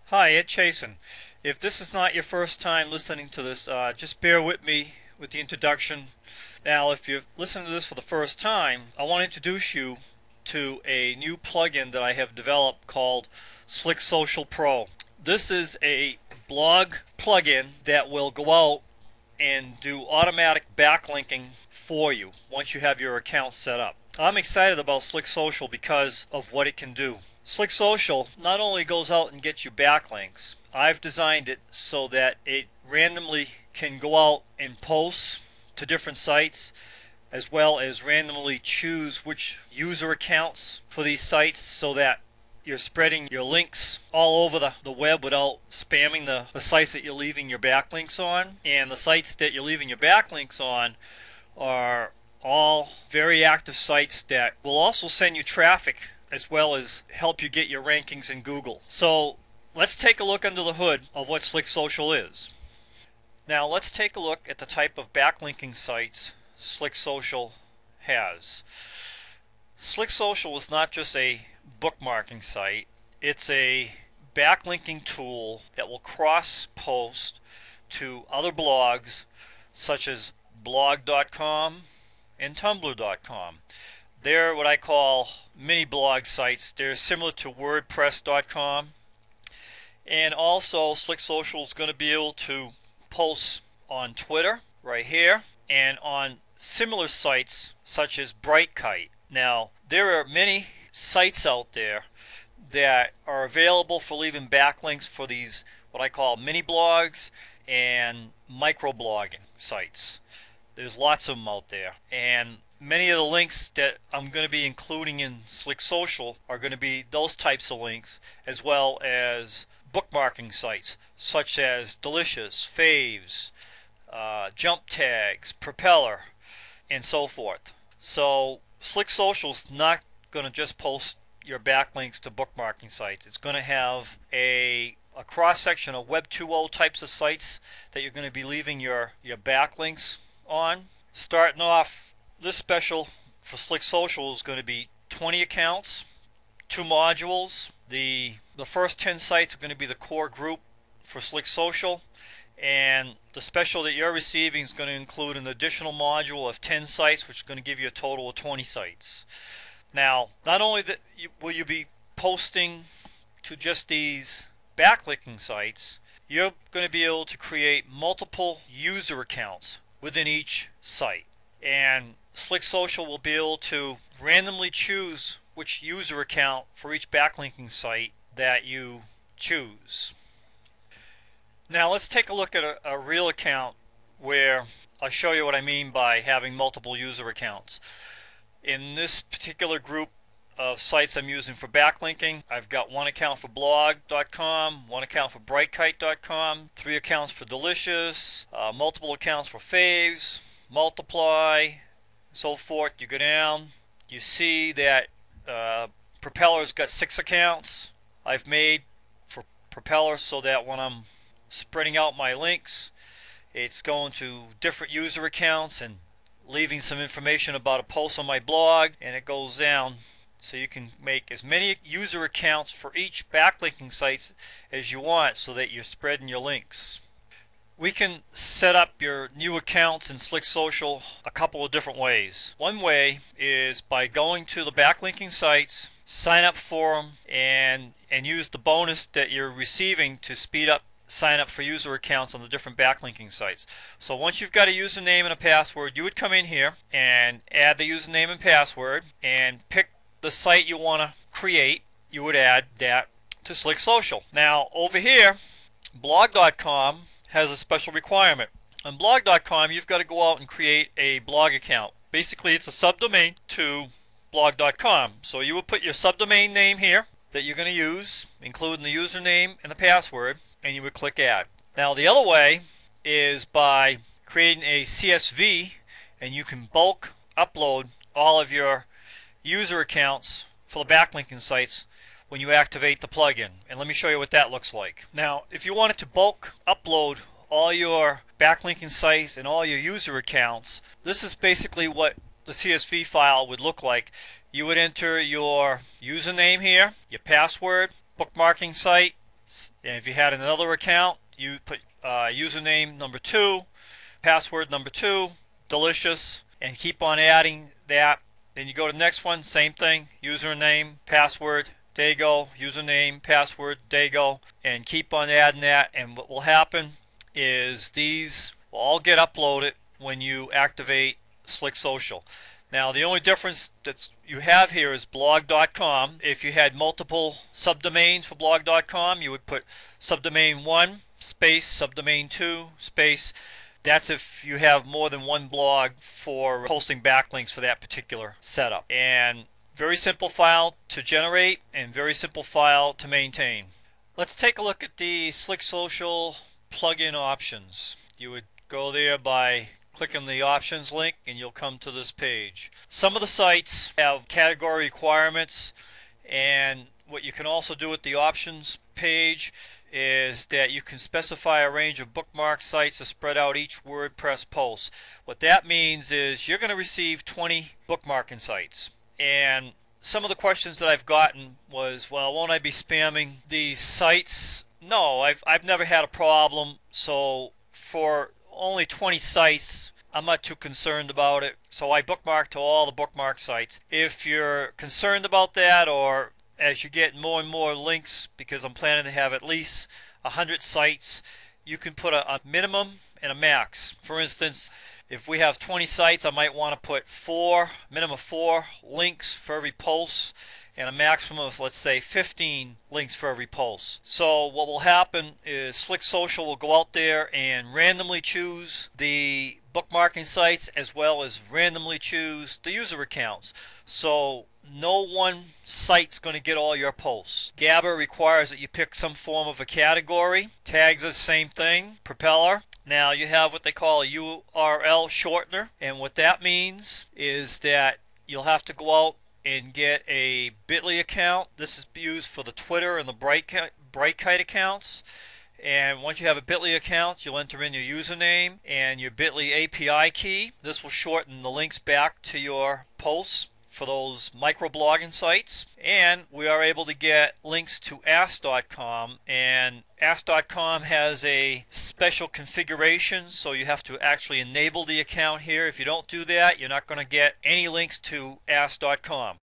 Hi, Ed Chasen. If this is not your first time listening to this, just bear with me with the introduction. Now, if you're listening to this for the first time, I want to introduce you to a new plugin that I have developed called Slick Social Pro. This is a blog plugin that will go out and do automatic backlinking for you once you have your account set up. I'm excited about Slick Social because of what it can do. Slick Social not only goes out and gets you backlinks, I've designed it so that it randomly can go out and post to different sites, as well as randomly choose which user accounts for these sites so that you're spreading your links all over the web without spamming the sites that you're leaving your backlinks on. And the sites that you're leaving your backlinks on are all very active sites that will also send you traffic as well as help you get your rankings in Google. So let's take a look under the hood of what Slick Social is. Now let's take a look at the type of backlinking sites Slick Social has. Slick Social is not just a bookmarking site, it's a backlinking tool that will cross-post to other blogs such as blog.com and tumblr.com. They're what I call mini blog sites. They're similar to wordpress.com. And also Slick Social is going to be able to post on Twitter right here and on similar sites such as Brightkite. Now there are many sites out there that are available for leaving backlinks for these what I call mini blogs and microblogging sites. There's lots of them out there, and many of the links that I'm going to be including in Slick Social are going to be those types of links, as well as bookmarking sites such as Delicious, Faves, Jump Tags, Propeller, and so forth. So Slick Social is not going to just post your backlinks to bookmarking sites. It's going to have a cross-section of Web 2.0 types of sites that you're going to be leaving your backlinks on. Starting off, this special for Slick Social is going to be 20 accounts, 2 modules. The first 10 sites are going to be the core group for Slick Social, and the special that you're receiving is going to include an additional module of 10 sites, which is going to give you a total of 20 sites. Now, not only will you be posting to just these backlinking sites, you're going to be able to create multiple user accounts within each site. And Slick Social will be able to randomly choose which user account for each backlinking site that you choose. Now let's take a look at a real account where I'll show you what I mean by having multiple user accounts. In this particular group of sites I'm using for backlinking, I've got 1 account for blog.com, 1 account for brightkite.com, 3 accounts for Delicious, multiple accounts for Faves, Multiply, so forth. You go down, you see that Propeller's got 6 accounts. I've made for Propeller so that when I'm spreading out my links, it's going to different user accounts and leaving some information about a post on my blog, and it goes down so you can make as many user accounts for each backlinking sites as you want so that you're spreading your links. We can set up your new accounts in Slick Social a couple of different ways. One way is by going to the backlinking sites, sign up for them, and use the bonus that you're receiving to speed up sign up for user accounts on the different backlinking sites. So once you've got a username and a password, you would come in here and add the username and password and pick the site you want to create. You would add that to Slick Social. Now over here, blog.com has a special requirement. On blog.com, you've got to go out and create a blog account. Basically, it's a subdomain to blog.com. So you would put your subdomain name here that you're going to use, including the username and the password, and you would click add. Now the other way is by creating a CSV, and you can bulk upload all of your user accounts for the backlinking sites when you activate the plugin. And let me show you what that looks like. Now if you wanted to bulk upload all your backlinking sites and all your user accounts, this is basically what the CSV file would look like. You would enter your username here, your password, bookmarking site, And if you had another account, you put username number 2, password number 2, delicious, and keep on adding that. Then you go to the next one, same thing, username, password, there you go, username, password, there you go, and keep on adding that. And what will happen is these will all get uploaded when you activate Slick Social. Now the only difference that you have here is blog.com. If you had multiple subdomains for blog.com, you would put subdomain 1 space subdomain 2 space. That's if you have more than one blog for posting backlinks for that particular setup. And very simple file to generate and very simple file to maintain. Let's take a look at the Slick Social plugin options. You would go there by clicking the options link and you'll come to this page. Some of the sites have category requirements, and what you can also do with the options page is that you can specify a range of bookmark sites to spread out each WordPress post. What that means is you're going to receive 20 bookmarking sites, and some of the questions that I've gotten was, well, won't I be spamming these sites? No, I've never had a problem. So for only 20 sites, I'm not too concerned about it. So I bookmark to all the bookmark sites. If you're concerned about that, or as you get more and more links, because I'm planning to have at least 100 sites, you can put a minimum and a max. For instance, if we have 20 sites, I might want to put minimum 4 links for every post, and a maximum of, let's say, 15 links for every post. So what will happen is Slick Social will go out there and randomly choose the bookmarking sites as well as randomly choose the user accounts. So no one site's going to get all your posts. Gabber requires that you pick some form of a category. Tags are the same thing. Propeller. Now you have what they call a URL shortener, and what that means is that you'll have to go out and get a Bitly account. This is used for the Twitter and the Brightkite accounts. And once you have a Bitly account, you'll enter in your username and your Bitly API key. This will shorten the links back to your posts for those microblogging sites. And we are able to get links to ask.com, and ask.com has a special configuration, so you have to actually enable the account here. If you don't do that, you're not going to get any links to ask.com.